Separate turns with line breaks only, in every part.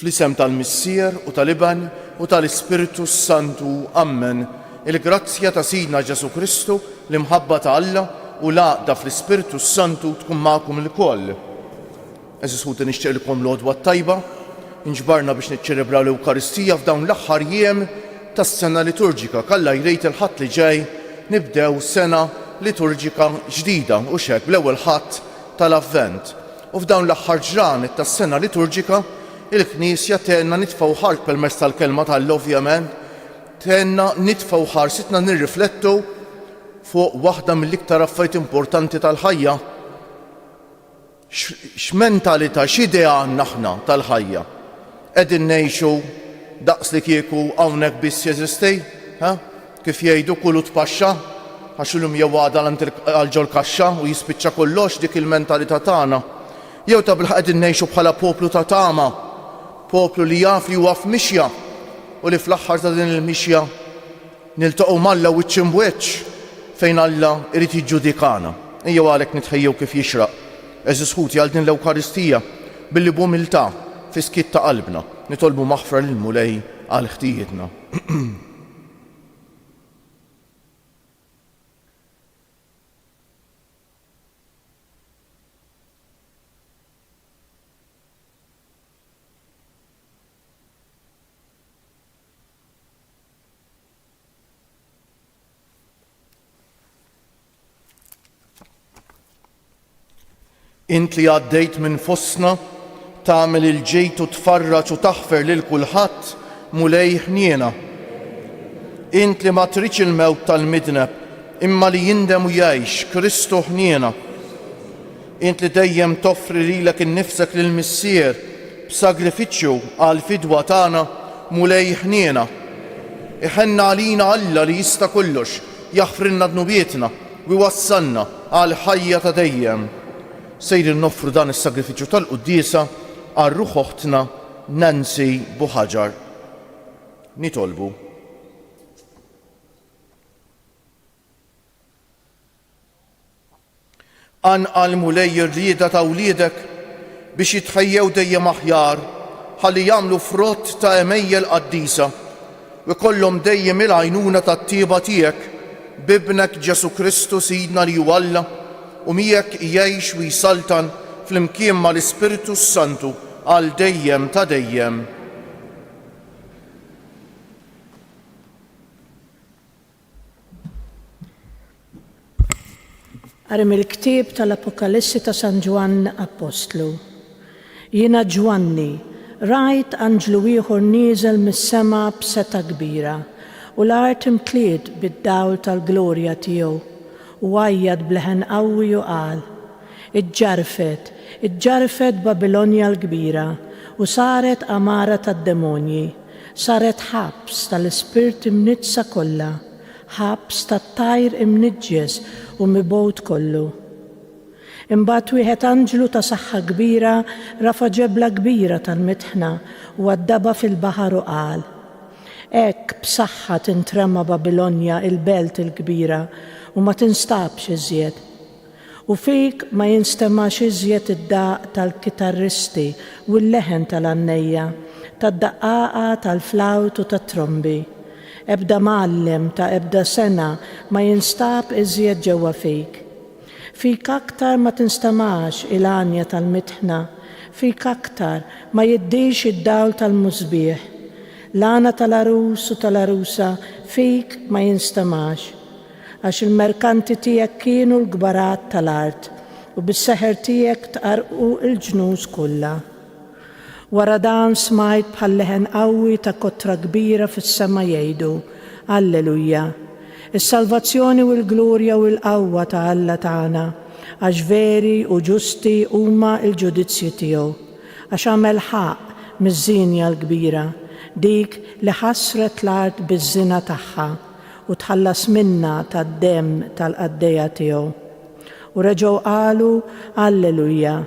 Fl-isem tal-Missier u tal-Iban u tal-Ispiritu Santu. Amen. Il-grazzja ta' Sidna Ġesu Kristu, l-imħabba ta' Alla u l-għaqda fl-Ispiritu Santu tkun magħkom il-koll. Eżis ħuti nixtieqilkom l-għodwa tajba, inġbarna biex niċċelebraw l-Ewkaristija f'dawn l-aħħar jiem tas-sena liturġika. Kalla jrejt il-ħadd li ġej nibdew sena liturġika ġdida u xek bl-ewwel ħadd tal-Avvent. U f'dawn l-aħħar ġranet tas-sena liturġika il-Knisja tenna nitfgħu ħart permezz tal-kelma tal-Alla ovvjament, tenna nitfgħu ħarsitna nirriflettu fuq waħda mill-iktar affarijiet importanti tal-ħajja. X'mentalità, x'idea għandna aħna tal-ħajja? Qegħdin ngħixu daqs li kieku hawnhekk biss jeżistej, kif jgħidu kulu tpaxxa, għax illum jew għada għal-ġol kaxxa u jispiċċa kollox dik il-mentalità tagħna. Jew ta' bilħaq qegħdin ngħixu bħala poplu ta' tama, poplu li jaf li huwa f'mixja u li fl-aħħar ta' din il-mixja niltaqgħu mal-Alla wiċċ imwiċċ fejn Alla irid jiġġudikana. Ejjew għalhekk nitħejjew kif jixraq. Eżis ħuti għal din l-Ewkaristija billi b'umiltà fi skitt ta' qalbna nitolbu maħfra lil Mulej għal ħtijietna. Int li għaddejt minn fostna tagħmel il-ġejt u tfarraġ u taħfer lil kulħadd Mulej ħniena. Int li ma tridx il-mewt tal-midneb imma li jindem u jgħix Kristu ħniena. Int li dejjem toffri lilek innifsek lill-Missier b'sagrifiċċju għal fidwa tagħna Mulej ħniena. Iħenna għalina Alla li jista' kollox jaħfrilna dnubietna u jwassalna għal ħajja ta' dejjem. Sejrin noffru dan is-sagrifiċċju tal-Quddiesa għal ruħ oħtna Nancy Buħaġar. Nitolbu. Anqal Mulej ir-rieda ta' wliedek biex jitħejjew dejjem aħjar ħalli jagħmlu frott ta' emejjel qaddisa u jkollhom dejjem il-għajnuna tat-tieba tiegħek b'ibnek Ġesu Kristu Sidna li huwa Alla u miegħek jgħix u jsaltan fl-imkien mal-Ispiritu Santu għal dejjem ta' dejjem.
Qari mill-ktieb tal-Apokalissi ta' San Ġwann Apostlu. Jiena Ġwanni rajt anġlu ieħor nieżel mis-sema b'seta' kbira u l-art imtliet bid-dawl tal-glorja tiegħu u għajjad bleħen qawwi u qal: Iġġarfet Babilonja l-kbira u saret amara tad-demonji, saret ħabs tal-ispirt imnitsa kollha, ħabs tat-tajr imniġġes u mibgħut kollu. Imbagħad wieħed anġlu ta' saħħa kbira rafa' ġebla kbira tal-mitħna u għaddaba fil-baħar u qal: Hekk b'saħħa tintrema Babilonja il-belt il-kbira u ma tinstabx iżjed. U fik ma jinstemax iżjed id-daq tal-kitarristi u l-leħen tal-annejja, tad-daqqaqa tal-flawt u tat-trombi. Ebda mgħallem ta' ebda sena ma jinstab iżjed ġewwa fik. Fik aktar ma tinstemax il-għanja tal-mitħna, fik aktar ma jiddix id-dawl tal-mużbieħ. L-għana tal-arus u tal-arusa fik ma jinstemax. Għax il-merkanti tiegħek kienu l-gbarat tal-art u bis-seħer tiegħek tqarqu l-ġnus kollha. Wara dan smajt bħal leħen qawwi ta' kottra kbira fis-sema jgħidu: Alleluja! Is-salvazzjoni u l-glorja u l-qawwa ta' Alla tagħna, għax veri u ġusti huma l-ġudizzji tiegħu, għax għamel ħaq miż-żinja l-kbira, dik li ħassret l-art biż-żina tagħha u tħallas minna tad-demm tal-qaddejja tiegħu. U reġgħu qalu: Alleluja!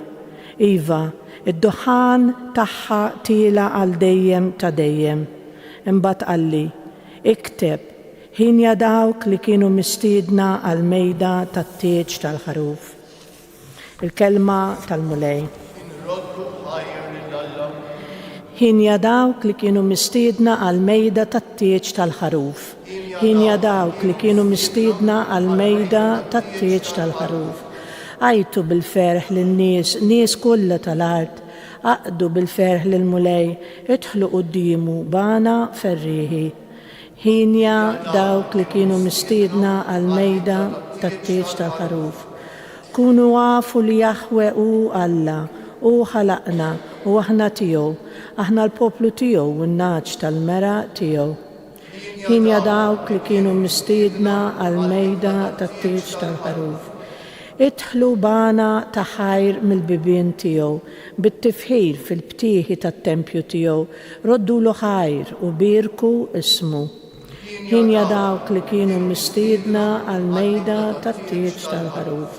Iva, id-duħan tagħha tiela għal dejjem ta' dejjem. Imbagħad qalli: Ikteb, ħinja dawk li kienu mistiedna għal mejda tat-tieġ tal-ħaruf. Il-kelma tal-Mulej. Ħinja dawk li kienu mistiedna għal-mejda tat-tieġ tal-ħaruf. Ħinja dawk li kienu mistiedna għal-mejda tat-tieġ tal-ħaruf. Għajtu bil-ferħ lin-nies, nies kollha tal-art, aqdu bil-ferħ lil-mulej, idħlu quddiemu bana ferriħi. Ħinja dawk li kienu mistiedna għal-mejda tat-tieġ tal-ħaruf. Kunu għafu li Jaħwe hu Alla, u ħalaqna, u aħna tiegħu, aħna l-poplu tiegħu u n-naġġ tal-mera tiegħu. Ħinja dawk li kienu mistiedna għal-mejda tat-tieġ tal-ħaruf. Idħlu bana ta' ħajr mill-bibien tiegħu, bit-tifħir fil-ftieħi tat-tempju tiegħu, roddulu ħajr u birku ismu. Ħinja dawk li kienu mistiedna għal-mejda tat-tieġ tal-ħaruf.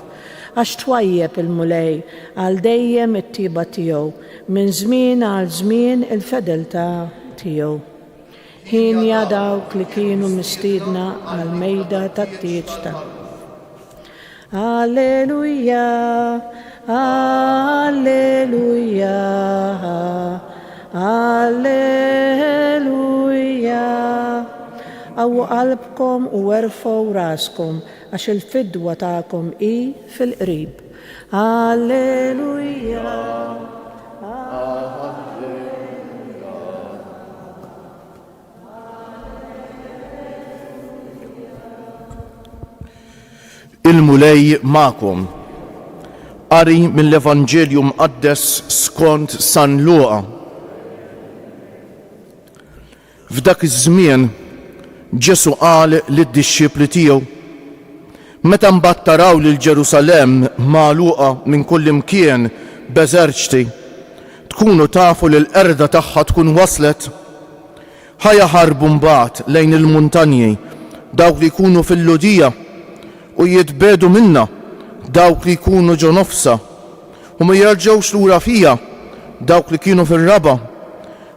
Għax twajjeb il-mulej għal dejjem it-tiba tiegħu, minn żmien għal żmien il-fedeltà tiegħu. Ħinja dawk li kienu mistiedna għal-mejda tat-tieġ tal-ħaruf. Alleluja, alleluja, alleluja. Għawu qalbkom u werfgħu raskom għax il-fidwa tagħkom hi fil-qrib. Alleluja.
Il-mulej ma'kom. Qari mill-Evanġelju mqaddes skont San Luqa. F'dak iż-żmien Ġesu qal lid-dixxipli tiegħu: meta mbagħad taraw lil Ġerusalemm magħluqa minn kull imkien b'eżerċti, tkunu tafu li l-qerda tagħha tkun waslet, ħajaħarbu mbagħad lejn il-muntanji dawk li jkunu fil-Ludija u jitbedu minna dawk li jkunu ġo nofsa u ma jerġgħux lura fija dawk li kienu fir-raba,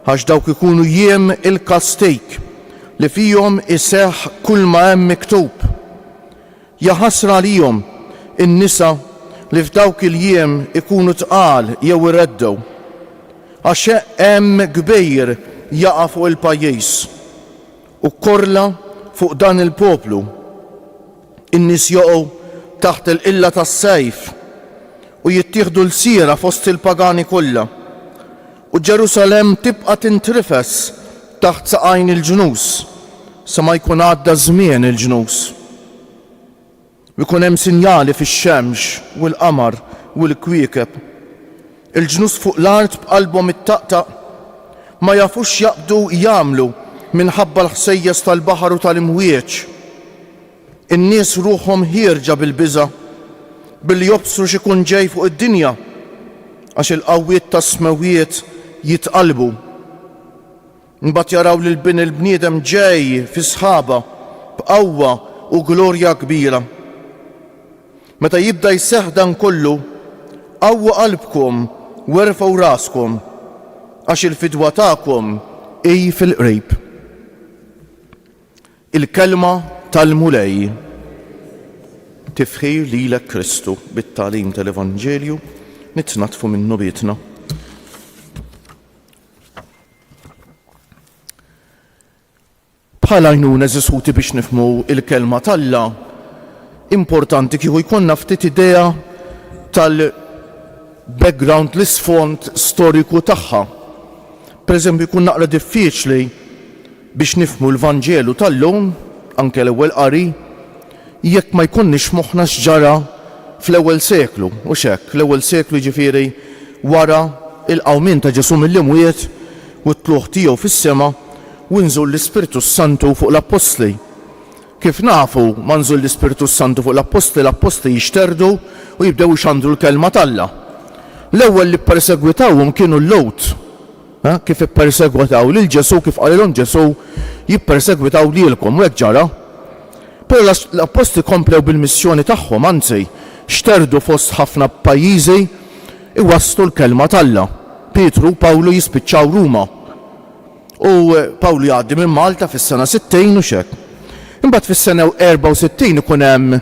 għax dawk ikunu jiem il-kastejk li fihom iseħħ kull ma hemm miktub. Ja ħasra lihom in-nisa li f'dawk il-jiem ikunu tqal jew ireddew, għax hemm gbejr jaqa' fuq il-pajjiż u korla fuq dan il-poplu. In-nies joqgħu taħt il-qilla tas-sejf u jittieħdu l-sira fost il-pagani kollha. U Ġerusalemm tibqa' tintrifes taħt saqajn il-ġnus sa ma jkun għadda żmien il-ġnus. Ikun hemm sinjali fix-xemx u l-qamar u l-kwiekeb. Il-ġnus fuq l-art b'qalbhom ittaqtaq ma jafux jaqbdu jagħmlu minħabba l-ħsejjes tal-baħar u tal-imwieġ. In-nies ruħhom ħierġa bil-biża' billi jobsru x'ikun ġej fuq id-dinja għax il-qawwiet tas-smewiet jitqalbu. Imbagħad jaraw lil bin il-bniedem ġej fi sħaba b'qawwa u glorja kbira. Meta jibda jseħħ dan kollu, qawwu qalbkom u werfgħu raskom għax il-fidwa tagħkom hi fil-qrib. Il-kelma tal-mulej. Tifħir lilek Kristu bit-tagħlim tal-Evanġelju nitnatfu minnu bietna. Bħala għajnuna eżisuti biex nifhmu il-kelma tal-Alla, importanti kieku jkollna ftit idea tal-background, l-isfond storiku tagħha. Pereżempju jkun naqra diffiċli biex nifhmu l-Vanġelu tal-lum, anke l-ewwel qari, jekk ma jkunniex moħħna x'ġara fl-ewwel seklu, u x'hekk, l-ewwel seklu jiġifieri wara il-qawmien ta' Ġesu mill-imwiet u t-tluħ tiegħu fis-sema u nżul l-Ispirtu Santu fuq l-Apostli. Kif nafu ma nżul l-Ispirtu Santu fuq l-Apostli, l-Apostli jixterdu u jibdew ixandru l-kelma tal-Alla. L-ewwel li ppersegwitawhom kienu l-Lowt. Kif ippersegwitaw lil Ġesu, kif qalilhom Ġesu jippersegwitaw lilkom u hekk ġara. Però l-Apostli komplew bil-missjoni tagħhom, anzi xterdu fost ħafna pajjiżi iwasslu l-kelma tal-Alla. Pietru u Pawlu jispiċċaw Ruma. U Pawlu jgħaddi minn Malta fis-sena 60 u x'hekk. Imbagħad fis-sena 64 ikun hemm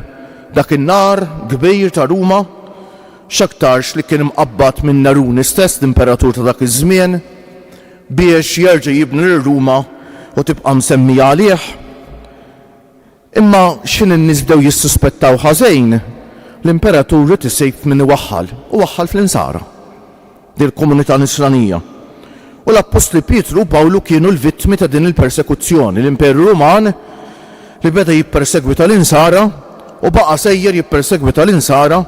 dak in-nar kbir ta' Ruma, x'aktarx li kien mqabbad minn Neruni stess, l-imperatur ta' dak iż-żmien, biex jerġa' jibni l-Ruma u tibqa' msemmija għalih. Imma x'in in-nies bdew jissuspettaw ħażejn l-imperatur rid isejf min iwaħħal u waħħal fl-insara dil komunità nisranija. U l-Apostli Pietru u Pawlu kienu l-vittmi ta' din il-persekuzzjoni. L-Imperu Ruman li beda jippersegwita l-insara u baqa' sejjer jippersegwita l-insara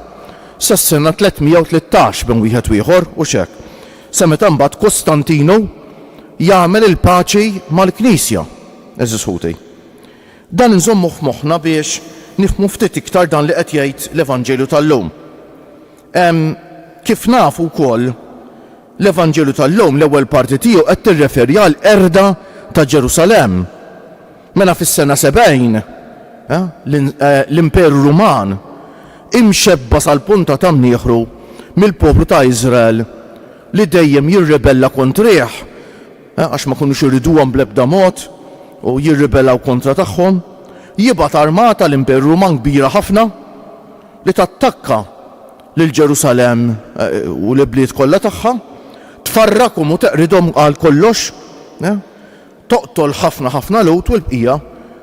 sas-sena 313 bejn wieħed u ieħor u xek. Sa meta mbagħad Kostantinu jagħmel il-paċi mal-Knisja. Eżis ħuti. Dan inżommu f'moħħna biex nifhmu ftit iktar dan li qed jgħid l-Evanġelju tal-lum. Kif nafu wkoll l-Evanġelju tal-lum l-ewwel parti tiegħu qed tirreferi għal erda ta' Ġerusalemm. Mela fis-sena 70 l-Imperu Ruman imxebba sal-punta ta' mnieħru mill-poplu ta' Iżrael li dejjem jirribella kontrih għax ma kunux iriduhom bl-ebda mod u jirribellaw kontra tagħhom. Jibgħat armata l-Imperu Ruman kbira ħafna li tattakka lil Ġerusalemm u l-bliet kollha tagħha, tfarrakhom u teqridhom għal kollox, toqtol ħafna lut u l-bqija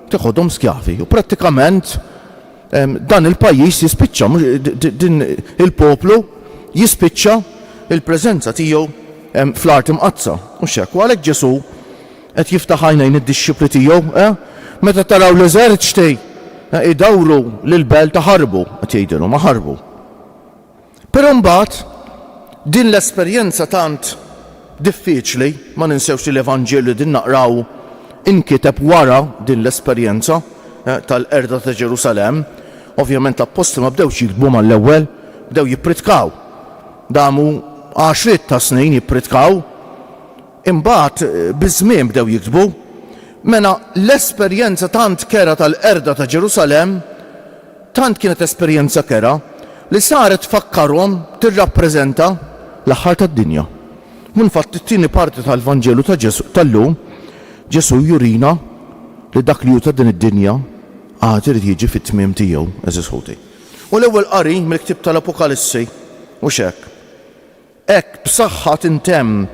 teħodhom skjavi. U prattikament dan il-pajjiż jispiċċa din il-poplu jispiċċa il-preżenza tiegħu fl-art imqazza. U x'hekk u għalhekk Ġesu qed jiftaħ għajnejn id-dixxipli tiegħu meta taraw l-eżert xtej idawru lil-belt taħarbu qed jgħidilhom ma ħarbu. Però mbagħad din l-esperjenza tant diffiċli, ma ninsewx li l-Evanġelju din naqraw inkiteb wara din l-esperjenza tal-erda ta' Ġerusalemm. Ovvjament l-apostoli ma bdewx jiktbu mal-ewwel, bdew jippritkaw. Damu 10 ta' snin jippritkaw, imbagħad biż-żmien bdew jiktbu. Mela l-esperjenza tant kera tal-erda ta' Ġerusalemm tant kienet esperjenza kera li saret fakkarhom tirrappreżenta l-aħħar tad-dinja. Minfatt it-tieni parti tal-Vanġelu ta' Ġesu tal-lum Ġesu jurina li dak li hu ta' din id-dinja għad irid jiġi fit-tmiem tiegħu eżis ħuti. U l-ewwel qari mill-ktieb tal-Apokalissi u x'hekk. Hekk b'saħħa tintemm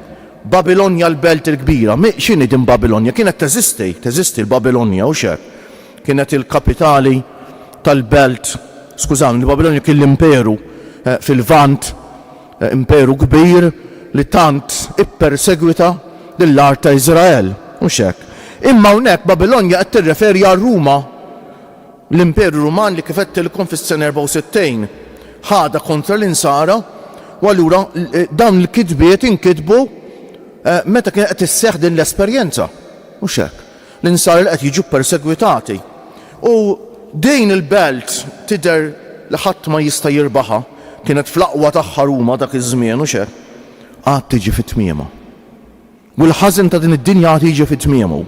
Babilonja l-belt il-kbira. X'inhi din Babilonja? Kienet teżisti l-Babilonja u x'hekk. Kienet il-kapitali tal-belt, skużawni, Babilonja kien l-imperu fil-Vant, imperu kbir li tant ippersegwita lill-art ta' Iżrael u x'hekk. Imma hawnhekk Babilonja qed tirreferi għal Ruma, l-Imperu Ruman li kif qedtilkom fis-sena 64 ħada kontra l-insara u allura dawn il-kitbiet inkitbu meta kien qed isseħħ din l-esperjenza u x'hekk. L-insara li qed jiġu persegwitati. U din il-belt tidher li ħadd ma jista' jirbaħha, kienet fl-aqwa tagħha Ruma dak iż-żmien u x'hekk għad tiġi fit-tmiema. U l-ħażin ta' din id-dinja għad jiġi fit-tmiemu.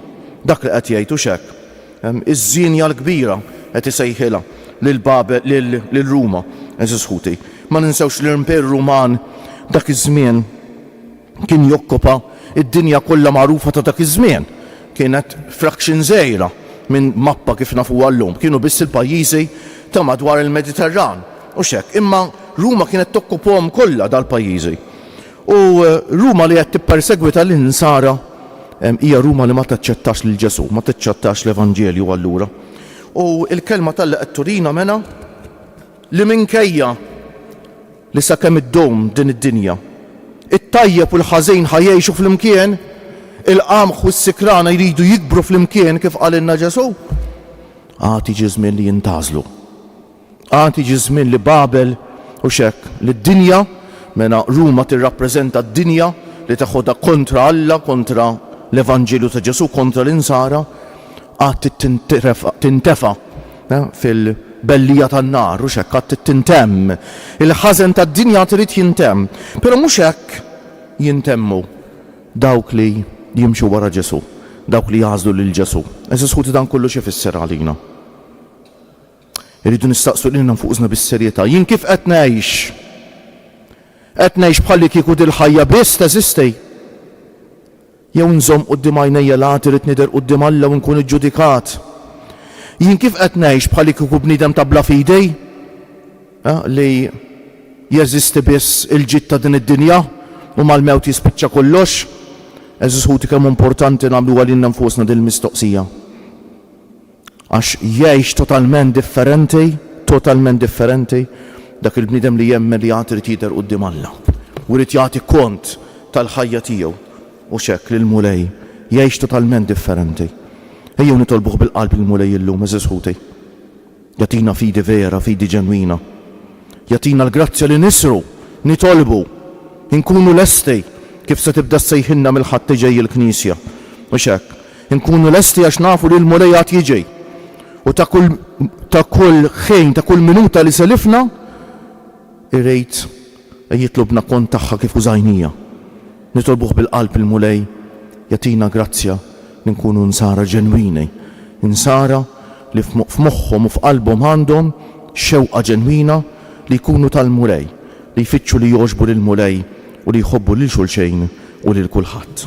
Dak li qed jgħid u x'hekk. Iż-żinja l-kbira qed isejħilha lil Ruma eżis ħuti. Ma ninsewx l-Imperu Ruman dak iż-żmien kien jokkupa id-dinja kollha magħrufa ta' dak iż-żmien. Kienet fraction żgħira minn mappa kif nafuha llum. Kienu biss il-pajjiżi ta' madwar il-Mediterran u x'hekk. Imma Ruma kienet tokkupahom kollha dal-pajjiżi. U Ruma li qed tippersegwita l-insara hija Ruma li ma taċċettax lil Ġesu, ma taċċettax l-Evanġelju allura. U l-kelma tal-li qed turina mena li minkejja li sakemm id-dom din id-dinja it-tajjeb u l-ħażin ħajjgħixu flimkien, il-qamħ u s-sikrana jridu jikbru flimkien kif qalilna Ġesu. Tiġi żmien li jintażlu. Tiġi żmien li Babel u x'hekk li d-dinja mena Ruma tirrappreżenta d-dinja li taħodha kontra Alla, kontra l-Evanġelju ta' Ġesu, kontra l-insara, tintefa fil-bellija tan-nar u x'hekk għad tintemm. Il-ħażen tad-dinja trid jintemm. Però mhux hekk jintemmu dawk li jimxu wara Ġesu, dawk li jażlu lil Ġesu. Eżis ħuti dan kollu x'ifisser għalina. Irridu nistaqsu lilna nfuqna bis-serjetà. Jien kif qed ngħix? Qed ngħix bħalli kieku dil-ħajja biss teżisti. Jew nżomm quddiem għajnejja l-għad irid nidher quddiem Alla u nkun iġġudikat. Jien kif qed ngħix bħalli kieku bniedem ta' bla fidej li jeżisti biss il-ġid ta' din id-dinja u mal-mewt jispiċċa kollox. Eżis ħuti kemm importanti nagħmlu għalina nfusna din il-mistoqsija. Għax jgħix totalment differenti dak il-bniedem li jemmen li għad irid jidher quddiem Alla u irid jagħti kont tal-ħajja tiegħu u xekk lil mulej jgħix totalment differenti. Ejjew nitolbuh bil-qalb il-mulej illum eżis ħuti. Jatina fidi vera, fidi ġenwina. Jatina l-grazzja li nisru, nitolbu, inkunu lesti kif se tibda sejħinna mill-ħadd ġej il-Knisja. U xekk, inkunu lesti għax nafu li l-mulej għad jiġi. U ta' kull ħin, ta' kull minuta li selifna, irrejt jitlubna kont tagħha kif użajnija. Nitolbuh bil-qalb il-mulej, jatina grazzja li nkunu nsara ġenwini, nsara li f'moħħhom u f'qalbhom għandhom xewqa ġenwina li jkunu tal-mulej, li jfittxu li jogħġbu lill-mulej u li jħobbu lil xulxejn u lil kulħadd.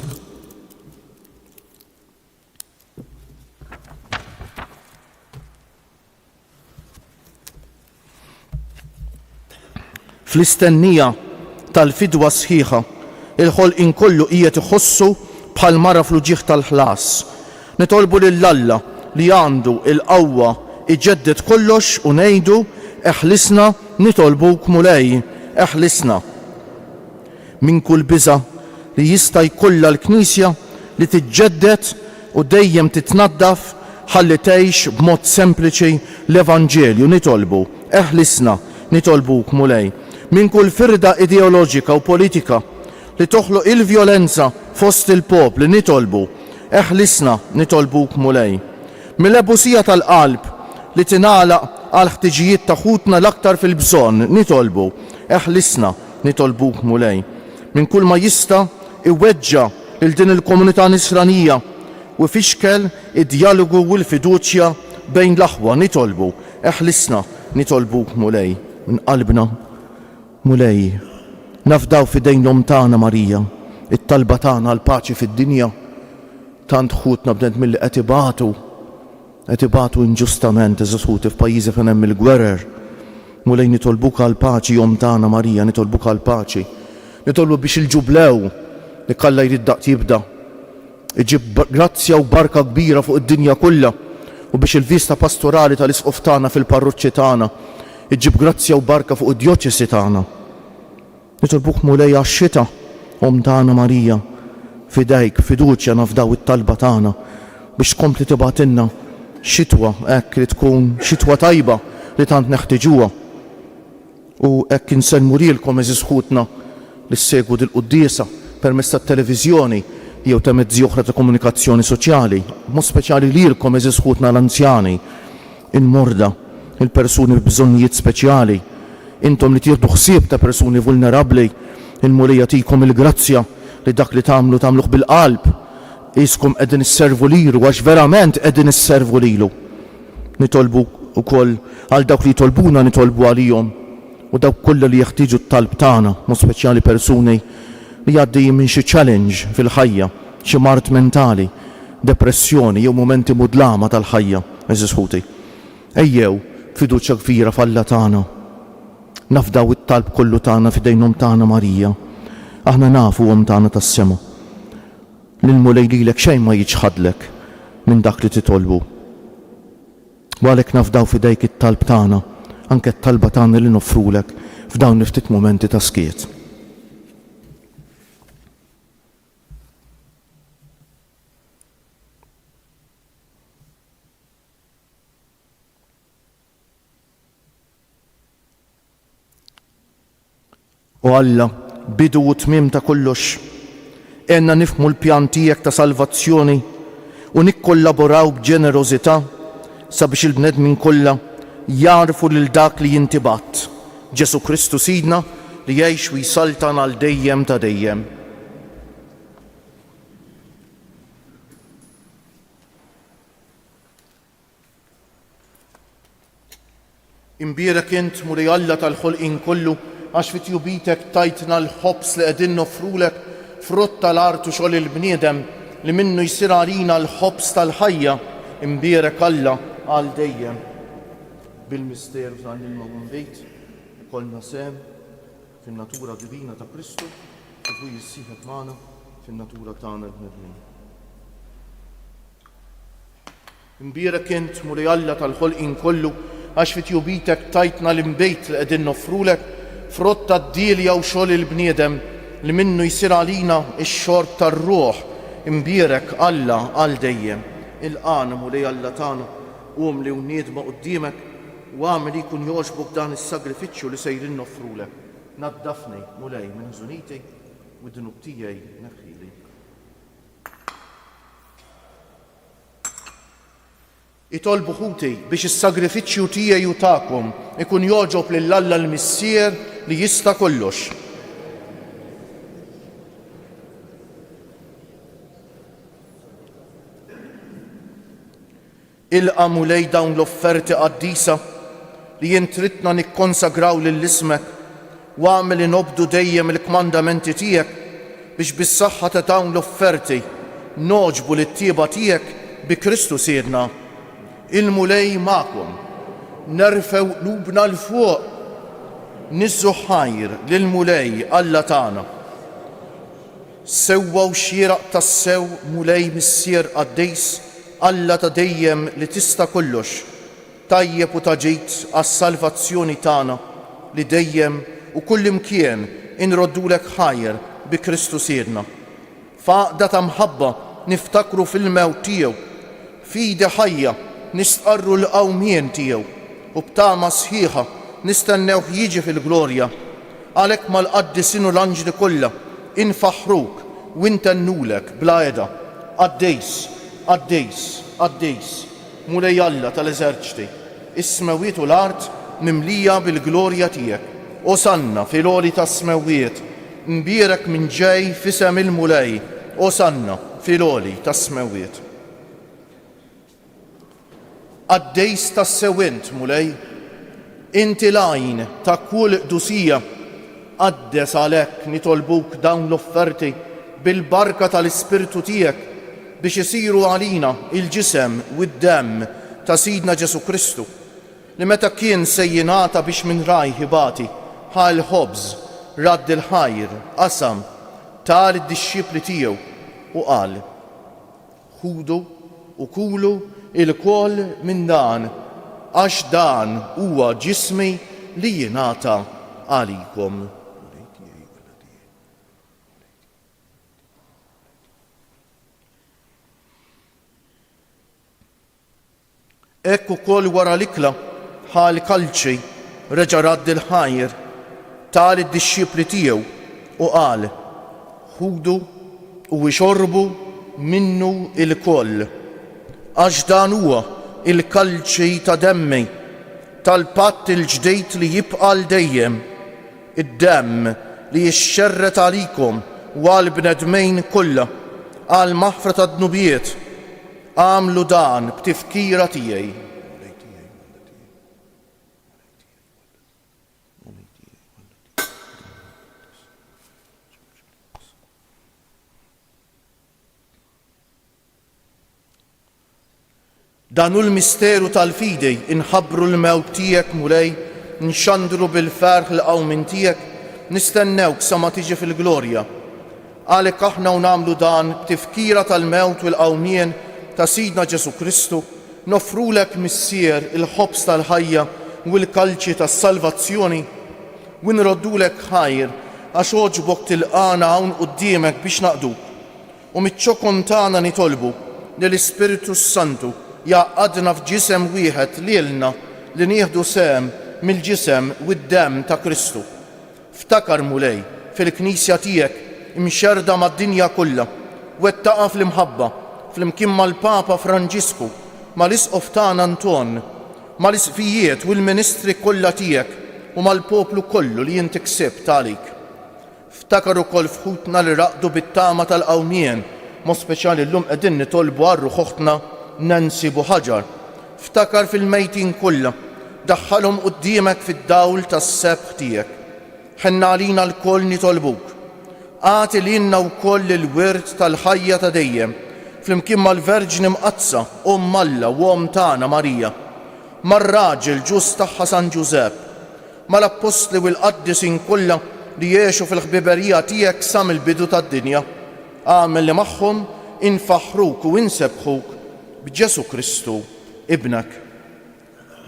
Fl-istennija tal-fidwa sħiħa, il-ħolqien kollu qiegħed iħossu bħal mara fl-uġigħ tal-ħlas. Nitolbu lill-Alla li għandu il-qawwa iġedded kollox u ngħidu eħlisna nitolbuk mulej, eħlisna minn kull biża li jista' jkollha l-Knisja li tiġġedded u dejjem titnaddaf ħalli tgħix b'mod sempliċi l-Evanġelju. Nitolbu eħlisna nitolbuk mulej minn kull firda ideoloġika u politika li toħloq il-vjolenza fost il-popli. Nitolbu eħlisna nitolbuk mulej mill-ebusija tal-qalb li tingħalaq għal ħtiġijiet ta' ħutna l-aktar fil-bżonn. Nitolbu eħlisna nitolbuk mulej minn kull ma jista' iweġġa' lil din il-komunità nisranija u fixkel id-dialogu u l-fiduċja bejn l-aħwa. Nitolbu eħlisna nitolbuk mulej minn qalbna mulej. Nafdaw f'idejn tagħna Marija, it-talba tagħna għal paċi fid-dinja. Tant ħutna bned milli qed ibatu inġustament eżis ħuti f'pajjiżi fejn hemm il-gwerer. Mulej nitolbuk għal paċi jom tagħna Marija, nitolbuk għal paċi. Nitolbu biex il-ġublew li Alla jrid daqt jibda iġib grazzja u barka kbira fuq id-dinja kollha u biex il-vista pastorali tal-isqof tagħna fil-parroċċi tagħna iġib grazzja u barka fuq id-djoċesi tagħna. Nitolbuk mulej għax-xita tagħna Marija, fidejk fiduċja nafdaw it-talba tagħna biex tkompli tibgħatilna xitwa hekk li tkun xitwa tajba li tant neħtieġuha. U hekk insellmu lilkom eżis ħutna li ssegwu dil-quddiesa permezz tat-televiżjoni jew ta' mezzi oħra ta' komunikazzjoni soċjali, mod speċjali lilkom eżis ħutna l-anzjani, il-morda, il-persuni b'bżonnijiet speċjali, intom li tieħdu ħsieb ta' persuni vulnerabbli, il-mulej jagħtikom il-grazzja li dak li tagħmluh bil-qalb, iskom qegħdin isservu lilu għax verament qegħdin isservu lilu. Nitolbu wkoll għal dawk li jitolbuna nitolbu għalihom u dawk kollha li jeħtieġu t-talb tagħna, mod speċjali persuni li għaddejjin minn xi challenge fil-ħajja, xi mart mentali, depressjoni jew mumenti mudlama tal-ħajja, eżis ħuti. Ejjew fiduċja kbira f'Alla tagħna. Nafdaw it-talb kollu tagħna f'idejnhom tagħna Marija. Aħna nafu tagħna tas-sema. Lil-mulej lilek xejn ma jiġħadlek minn dak li titolbu. U għalhekk nafdaw f'idejk it-talb tagħna, anke t-talba tagħna li noffrulek f'dawn ftit mumenti ta' skiet. U Alla, bidu u tmiem ta' kollox, enna nifmu l-pjan tiegħek ta' salvazzjoni u nikkollaboraw b'ġenerożità sabiex il-bnedmin kollha jarfu lil dak li jintibat, Ġesu Kristu Sidna li jgħix u jsaltan għal dejjem ta' dejjem. Imbierek int mulej Alla tal-ħolqien kollu għax fit-jubitek tajtna l-ħobs li qegħdin nofrulek frott tal-art u xogħol il-bniedem li minnu jsir għalina l-ħobs tal-ħajja. Imbierek Alla għal dejjem. Bil-misteru tal-ilma bejt kollna sem fin-natura divina ta' Kristu kif hu jissieħeb magħna fin-natura tagħna l-bnedmin. Imbierek int Mulej Alla tal-ħolqien kollu għax fit-jubitek tajtna l-imbejt li qegħdin noffrulek frott tad-dil jew xogħol il-bniedem li minnu jsir għalina x-xorb tar-ruħ. Imbierek Alla għal dejjem. Il-qana Mulej Alla tagħna qum li wniedma quddiemek u għamel jkun jogħġbok dan is-sagrifiċċju li sejrin noffrulek. Naddafni Mulej minn ħżuniti u d-dunub tiegħi neħħili. Itolbu ħuti biex is-sagrifiċċju tiegħi u tagħkom ikun jogħġob lil Alla l-Missier li jista' kollox. Ilqa' Mulej dawn l-offerti qaddisa li jien tridna nikkonsagraw lill-ismek u għamel inobdu dejjem il-kmandamenti tiegħek biex bis-saħħa ta' dawn l-offerti noġbu lit-tieba tiegħek bi Kristu Siedna. Il-Mulej magħkom, nerfew qlubna l-fuq, niżżu ħajr lill-Mulej Alla tagħna. Sewwa u xieraq tas-sew Mulej Missier Qaddejs Alla ta' dejjem li tista' kollox, tajjeb u taġid għas-salvazzjoni tagħna li dejjem u kullimkien inroddulek ħajr bi Kristu Siedna. Faqda ta' mħabba niftakru fil-mewt tiegħu, f'idi ħajja nistqarru l-qawmien tiegħu u b'tama sħiħa nistennewh jiġi fil-glorja. Għalhekk mal-qaddisin u l-anġli kollha infaħruk u intennulek bla għeda. Qaddejs, qaddejs, qaddejs, Mulej Alla tal-eżerċiti, is-smewiet u l-art mimlija bil-glorja tiegħek. Osanna fil-għoli tas-smewiet, imbierek minn ġej f'isem il-Mulej, osanna fil-għoli tas-smewiet. Qaddejs tas-sewint Mulej, inti l-għajn ta' kull qdusija, qaddes għalhekk nitolbuk dawn l-offerti bil-barka tal-Ispirtu tiegħek biex isiru għalina il-ġisem u d-demm ta' Sidna Ġesu Kristu li meta kien se jingħata biex minn raj ħibati ħal ħobż radd il-ħajr qasam tal id-dixxipli tiegħu u qal: ħudu u kulu il-koll minn dan għax dan huwa ġismi li jingħata għalikom. Hekk ukoll wara l-ikla ħal kalċi reġa' radd il-ħajr tal id-dixxipli tiegħu u qal: ħudu u ixorbu minnu il-koll għax dan huwa il-kalċi ta' demmi tal-patt il-ġdejt li jibqa' l dejjem, id-demm li jixxerret għalikom u għall-bnedmejn kollha għal maħfra ta' dnubiet. Għamlu dan b'tifkira tiegħi. Danu l-misteru tal-fidej inħabbru l-mewt tiegħek Mulej, nxandru bil-ferħ l-qawmin tiegħek, nistennewk sa ma tiġi fil-glorja. Għalhekk aħna u nagħmlu dan b'tifkira tal-mewt u l-qawmien ta' Sidna Ġesu Kristu, nofrulek Missier il-ħobs tal-ħajja u l-kalċi tas-salvazzjoni u nroddulek ħajr għax oġbok tilqana hawn quddiemek biex naqduk. U miċ-ċokon tagħna nitolbu li l-Ispiritu Santu jaqgħadna f'ġisem wieħed lilna li nieħdu sehem mill-ġisem u d-demm ta' Kristu. Ftakar Mulej fil-Knisja tiegħek imxerda mad-dinja kollha, wettaqa fl-imħabba flimkien mal-Papa Franġisku, mal-Isqof tagħna Anton, mal-isfijiet u l-ministri kollha tiegħek u mal-poplu kollu li inti ksibt għalik. Ftakar ukoll fħutna li raqdu bit-tama tal-qawmien, mod speċjali llum qegħdin nitolbu għarru ħoħtna Nancy Buħaġar. Ftakar fil-mejtin kollha, daħħalhom quddiemek fid-dawl tas-sebħ tiegħek. Ħenna għalina l-koll nitolbuk. Għati lilna wkoll il-wirt tal-ħajja ta' dejjem, flimkien mal-Verġni Mqazza, Alla u tagħna Marija, mar-raġel ġust tagħha San Ġusepp, mal-Apostli u l-Qaddisin kollha li jgħixu fil-ħbiberija tiegħek sa mill-bidu tad-dinja, għamel li magħhom infaħruk u insebħuk b'Ġesu Kristu ibnek.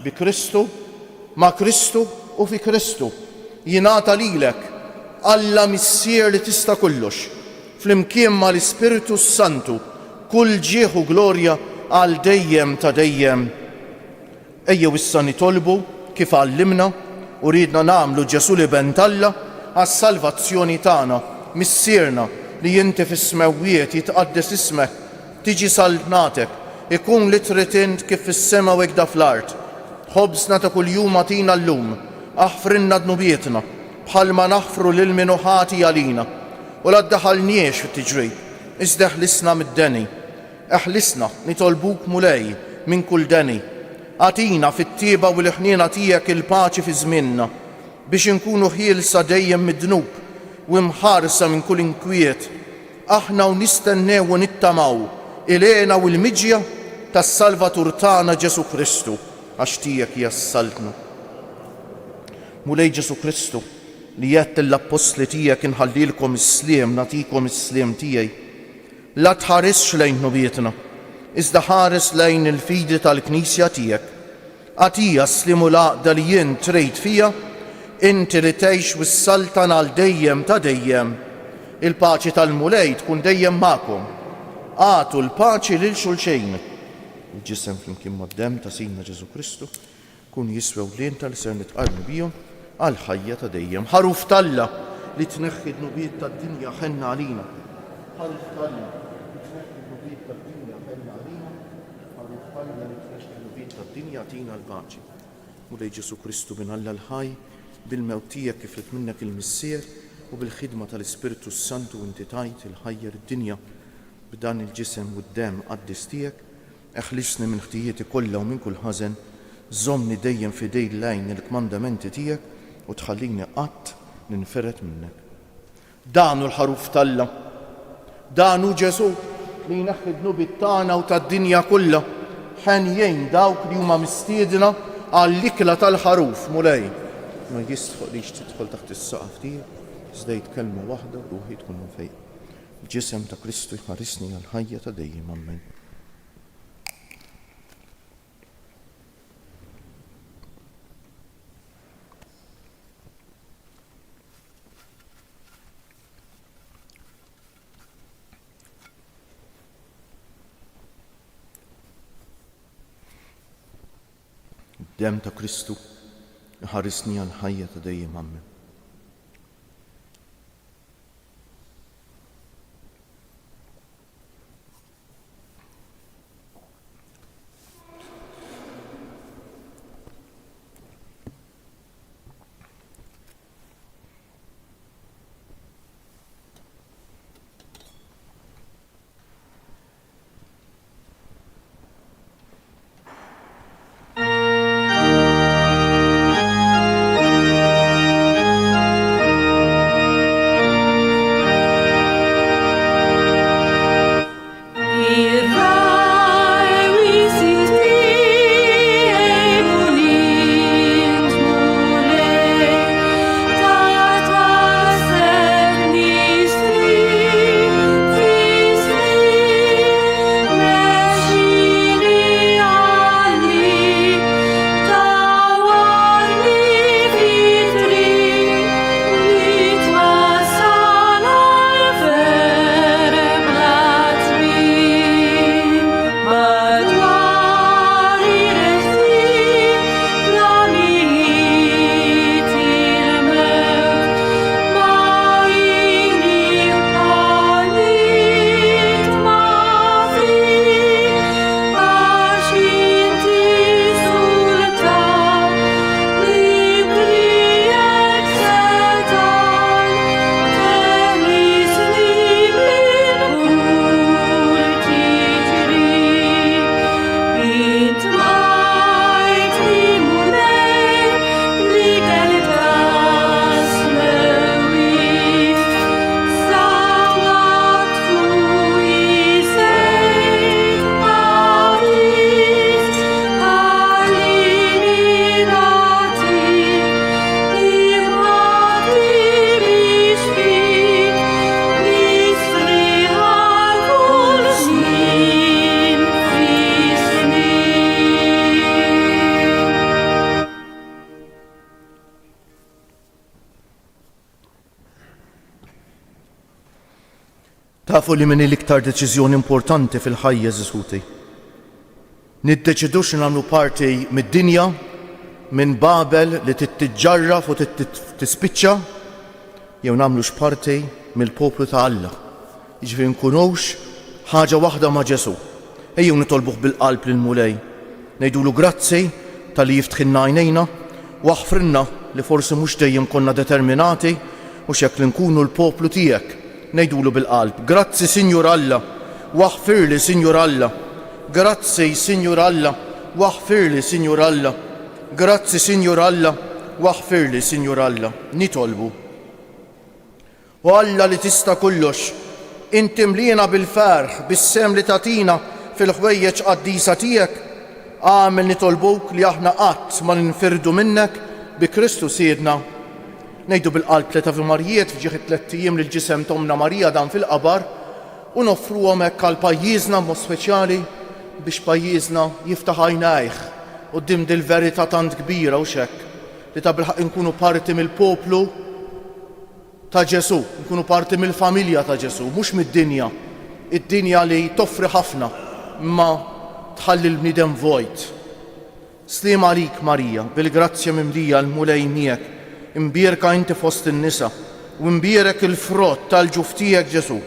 Bi Kristu, ma' Kristu u fi Kristu jingħata lilek Alla missier li tista' kollox, flimkien ma' l-Ispiritu Santu, kull ġieħ u glorja għal dejjem ta' dejjem. Ejjew issa nitolbu kif għallimna u ridna nagħmlu Ġesu li bentalla għas-salvazzjoni tagħna, missierna li inti fis-smewwiet jitqaddes ismek, tiġi saltnatek, ikun li trid int kif fis-sema u hekk fl-art. Ħobżna ta' kuljum agħtina llum, aħfrinna dnubietna bħalma naħfru lil min ħati għalina u la ddaħħalniex fit-tiġrib, iżda eħlisna mid-deni. Eħlisna nitolbuk mulej minn kull deni. Għatina fit-tieba u l-ħniena tiegħek il-paċi fi żmienna biex inkunu ħielsa dejjem mid-dnub u mħarsa minn kull inkwiet. Aħna u nistennew u nittamaw ilena u l-miġja tas-Salvatur tagħna Ġesu Kristu għax tiegħek jassaltnu. Mulej Ġesu Kristu li jgħid l-apostli tiegħek inħallilkom is-sliem, nagħtikom is-sliem tiegħi. La tħaresx lejn nubietna, iżda ħares lejn il-fidi tal-Knisja tiegħek. Għatija slim u l-għaqda li jien trid fija, inti li tgħix wis-saltan għal dejjem ta' dejjem. Il-paċi tal-mulej tkun dejjem magħkom. Għatu l-paċi lil xulxejn. Il-ġisem flimkien mad-demm ta' Sidna Ġesu Kristu kun jiswew lien tal ser nitqarbu bihom għal ħajja ta' dejjem. Ħaruf Talla li tneħħi d-nubiet tad-dinja ħenna għalina. Ħaruf Talla li tneħħi d-nubiet tad-dinja ħenna għalina. Ħaruf Talla li tneħħi d-nubiet tad-dinja tina l-paċi. Mulej Ġesu Kristu bin Alla l-ħaj bil-mewt tiegħek kif rid minnek il-missier u bil-ħidma tal-Ispiritu Santu inti tajt il-ħajja d-dinja b'dan il-ġisem u d-demm qaddis tiegħek. Eħlisni minn ħtijieti kollha u minn kull ħażen, żommni dejjem f'idej lejn il-kmandamenti tiegħek u tħallini qatt ninferet minnek. Danu l-ħaruf Talla, danu Ġesu li jneħħi d-nubiet tagħna u tad-dinja kollha ħenjejn dawk li huma mistiedna għall-ikla tal-ħaruf mulej. Ma jistħoqlix tidħol taħt is-saqaf tiegħek, iżda jitkellmu waħda u ruħi tkun mfejq. Il-ġisem ta' Kristu jħarisni għall-ħajja ta' dejjem. Amen. Dem ta' Kristu ħarisni għal ħajja ta' dejjem. Amen. Tafu li minn l-iktar deċiżjoni importanti fil-ħajja Żisuti. Niddeċidux nagħmlu parti mid-dinja, minn Babel li tittiġġarraf u tispiċċa, jew nagħmlux parti mill-poplu ta' Alla. Jiġifieri nkunux ħaġa waħda ma' Ġesu. Ejjew nitolbuh bil-qalb lil Mulej. Ngħidulu grazzi tal-li jiftħilna għajnejna u aħfrinna li forsi mhux dejjem konna determinati u x'hekk li nkunu l-poplu tiegħek. Ngħidulu bil-qalb, grazzi Sinjur Alla, waħfirli Sinjur Alla, grazzi Sinjur Alla, waħfirli Sinjur Alla, grazzi Sinjur Alla, waħfirli Sinjur Alla. Nitolbu. U Alla li tista' kollox, inti mlina bil-ferħ, bis-sem li tatina fil-ħwejjeġ qaddisa tiegħek, għamel nitolbuk li aħna qatt ma ninfirdu minnek bi Kristu Siedna. Ngħidu bil-qalb 3 Ave Marijiet f'ġieħ 3 ijiem lill-ġisem ta' Omna Marija dan fil-qabar u noffruhom hekk għal pajjiżna mod speċjali biex pajjiżna jiftaħ għajnejh quddiem dil-verità tant kbira u x'hekk li ta' bilħaq inkunu parti mill-poplu ta' Ġesu, nkunu parti mill-familja ta' Ġesu, mhux mid-dinja. Id-dinja li toffri ħafna imma tħalli l-bniedem vojt. Sliem għalik Marija, bil-grazzja mimlija l-Mulej miegħek, imbierka inti fost in-nisa u imbierek il-frott tal-ġuf tiegħek Ġesu.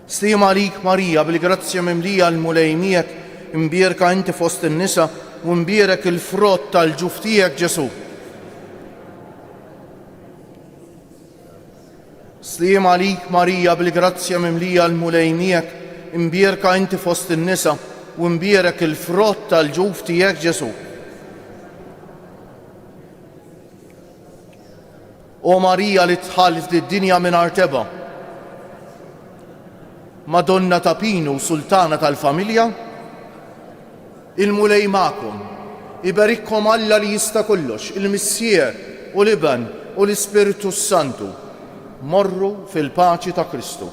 Sliem għalik Marija, bil-grazzja mimlija l-Mulej miegħek, imbierka inti fost in-nisa u imbierek il-frott tal-ġuf tiegħek Ġesu. Sliem għalik Marija, bil-grazzja mimlija l-Mulej miegħek, imbierka inti fost in-nisa u imbierek il-frott tal-ġuf tiegħek Ġesu. O Marija li tħallif d-dinja mingħajr teba, Madonna ta' Pinu, Sultana tal-familja, il-Mulej magħkom, iberikkom Alla li jista' kollox, il-Missier u l-Iben u l-Ispiritu Santu. Morru fil-paċi ta' Kristu.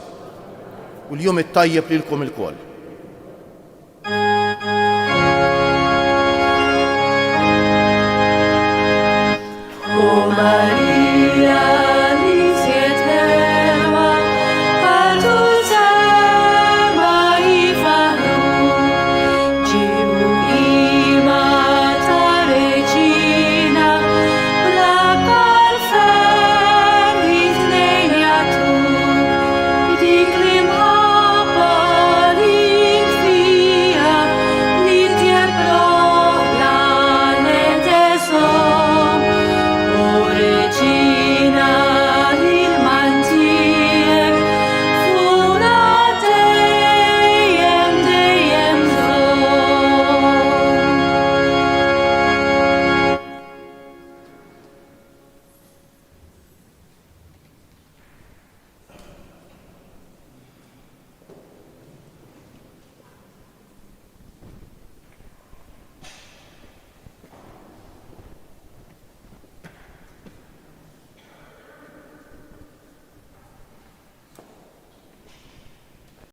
U l-jum it-tajjeb lilkom il-koll.